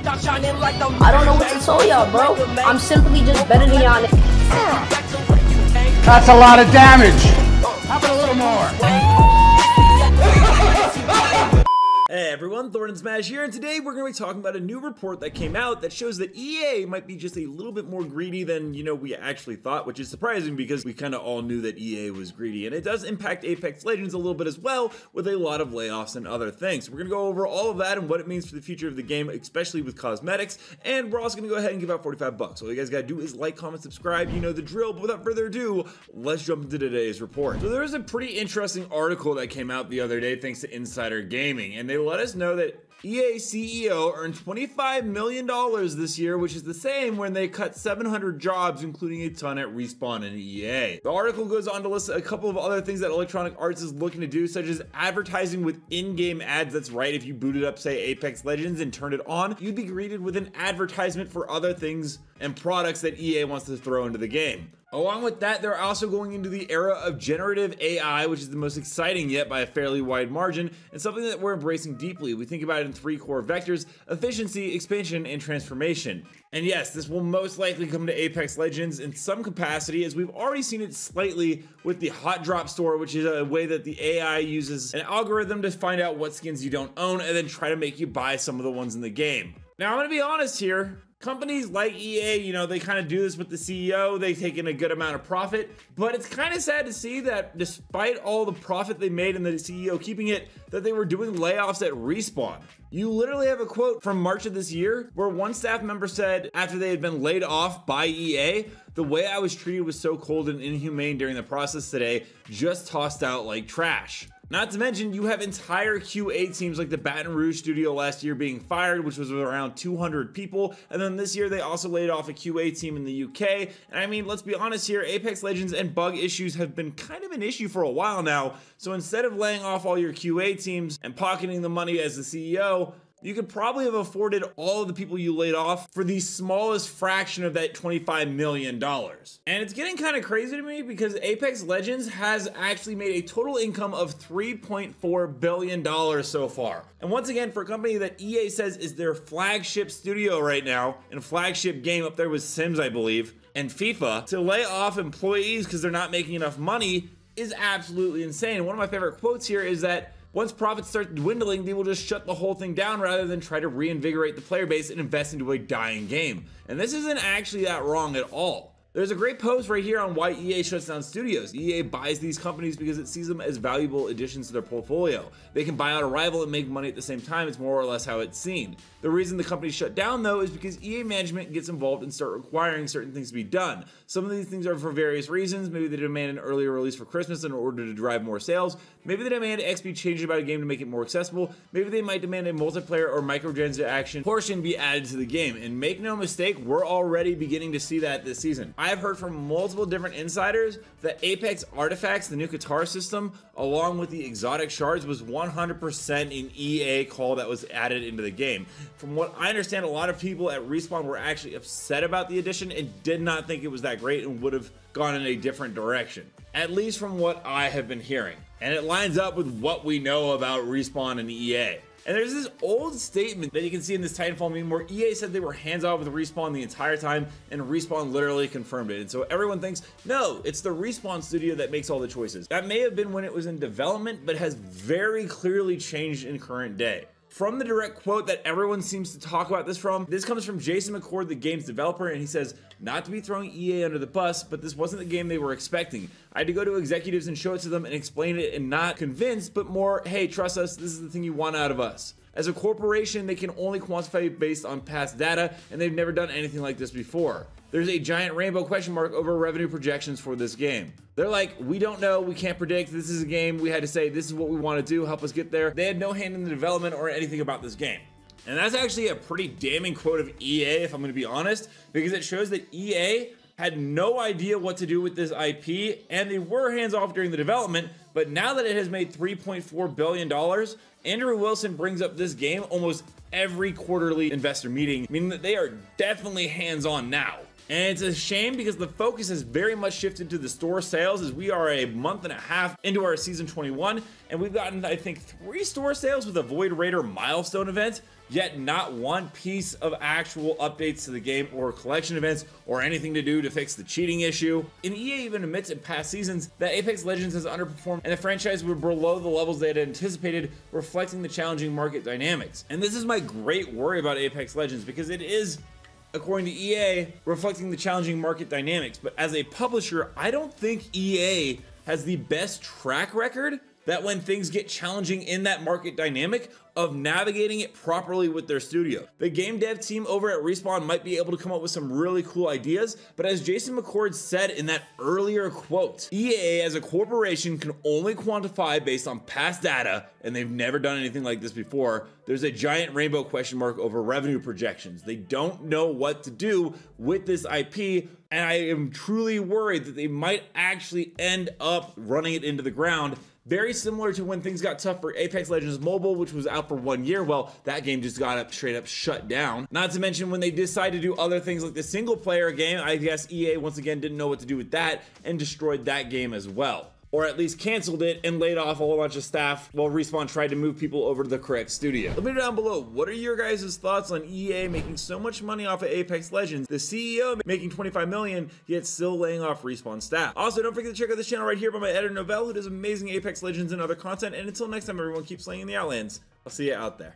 I don't know what to tell y'all, bro. I'm simply just better than y'all. That's a lot of damage. How about a little more? Hey everyone, Thordan Smash here, and today we're going to be talking about a new report that came out that shows that EA might be just a little bit more greedy than, we actually thought, which is surprising because we kind of all knew that EA was greedy, and it does impact Apex Legends a little bit as well, with a lot of layoffs and other things. So we're going to go over all of that and what it means for the future of the game, especially with cosmetics, and we're also going to go ahead and give out 45 bucks. All you guys got to do is like, comment, subscribe, you know the drill, but without further ado, let's jump into today's report. So there was a pretty interesting article that came out the other day thanks to Insider Gaming, and they let us know that EA CEO earned $25 million this year, which is the same when they cut 700 jobs, including a ton at Respawn and EA. The article goes on to list a couple of other things that Electronic Arts is looking to do, such as advertising with in-game ads. That's right, if you booted up, say, Apex Legends and turned it on, you'd be greeted with an advertisement for other things and products that EA wants to throw into the game. Along with that, they're also going into the era of generative AI, which is the most exciting yet by a fairly wide margin, and something that we're embracing deeply. We think about it in three core vectors: efficiency, expansion, and transformation. And yes, this will most likely come to Apex Legends in some capacity, as we've already seen it slightly with the Hot Drop store, which is a way that the AI uses an algorithm to find out what skins you don't own and then try to make you buy some of the ones in the game. Now, I'm gonna be honest here. Companies like EA, they kind of do this with the CEO. They take in a good amount of profit, but it's kind of sad to see that despite all the profit they made and the CEO keeping it, that they were doing layoffs at Respawn. You literally have a quote from March of this year where one staff member said after they had been laid off by EA, "The way I was treated was so cold and inhumane during the process today, just tossed out like trash." Not to mention, you have entire QA teams like the Baton Rouge studio last year being fired, which was around 200 people. And then this year, they also laid off a QA team in the UK. And I mean, let's be honest here, Apex Legends and bug issues have been kind of an issue for a while now. So instead of laying off all your QA teams and pocketing the money as the CEO, you could probably have afforded all of the people you laid off for the smallest fraction of that $25 million. And it's getting kind of crazy to me because Apex Legends has actually made a total income of $3.4 billion so far. And once again, for a company that EA says is their flagship studio right now, and a flagship game up there with Sims, I believe, and FIFA, to lay off employees because they're not making enough money is absolutely insane. One of my favorite quotes here is that once profits start dwindling, they will just shut the whole thing down rather than try to reinvigorate the player base and invest into a dying game. And this isn't actually that wrong at all. There's a great post right here on why EA shuts down studios. EA buys these companies because it sees them as valuable additions to their portfolio. They can buy out a rival and make money at the same time. It's more or less how it's seen. The reason the company shut down, though, is because EA management gets involved and start requiring certain things to be done. Some of these things are for various reasons. Maybe they demand an earlier release for Christmas in order to drive more sales. Maybe they demand XP changes about a game to make it more accessible. Maybe they might demand a multiplayer or microtransaction portion be added to the game. And make no mistake, we're already beginning to see that this season. I've heard from multiple different insiders that Apex Artifacts, the new Qatar system, along with the exotic shards, was 100% an EA call that was added into the game. From what I understand, a lot of people at Respawn were actually upset about the addition and did not think it was that great and would have gone in a different direction, at least from what I have been hearing. And it lines up with what we know about Respawn and EA. And there's this old statement that you can see in this Titanfall meme where EA said they were hands-off with Respawn the entire time, and Respawn literally confirmed it. And so everyone thinks, no, it's the Respawn studio that makes all the choices. That may have been when it was in development, but has very clearly changed in current day. From the direct quote that everyone seems to talk about this from, this comes from Jason McCord, the game's developer, and he says, "Not to be throwing EA under the bus, but this wasn't the game they were expecting. I had to go to executives and show it to them and explain it and not convince, but more, hey, trust us, this is the thing you want out of us. As a corporation, they can only quantify based on past data, and they've never done anything like this before. There's a giant rainbow question mark over revenue projections for this game. They're like, we don't know, we can't predict, this is a game, we had to say, this is what we want to do, help us get there. They had no hand in the development or anything about this game." And that's actually a pretty damning quote of EA, if I'm going to be honest, because it shows that EA had no idea what to do with this IP, and they were hands-off during the development, but now that it has made $3.4 billion, Andrew Wilson brings up this game almost every quarterly investor meeting, meaning that they are definitely hands-on now. And it's a shame because the focus has very much shifted to the store sales, as we are a month and a half into our season 21, and we've gotten, I think, 3 store sales with a Void Raider milestone event, yet not one piece of actual updates to the game or collection events or anything to do to fix the cheating issue. And EA even admits in past seasons that Apex Legends has underperformed and the franchise were below the levels they had anticipated, reflecting the challenging market dynamics. And this is my great worry about Apex Legends, because it is, according to EA, reflecting the challenging market dynamics. But as a publisher, I don't think EA has the best track record that when things get challenging in that market dynamic of navigating it properly with their studio. The game dev team over at Respawn might be able to come up with some really cool ideas, but as Jason McCord said in that earlier quote, EA as a corporation can only quantify based on past data, and they've never done anything like this before. There's a giant rainbow question mark over revenue projections. They don't know what to do with this IP, and I am truly worried that they might actually end up running it into the ground. Very similar to when things got tough for Apex Legends Mobile, which was out for 1 year. Well, that game just got straight up shut down. Not to mention when they decided to do other things like the single player game, I guess EA once again didn't know what to do with that and destroyed that game as well. Or at least canceled it and laid off a whole bunch of staff while Respawn tried to move people over to the correct studio. Let me know down below, what are your guys' thoughts on EA making so much money off of Apex Legends, the CEO making 25 million, yet still laying off Respawn staff? Also, don't forget to check out this channel right here by my editor Novell, who does amazing Apex Legends and other content. And until next time, everyone, keep slaying in the Outlands. I'll see you out there.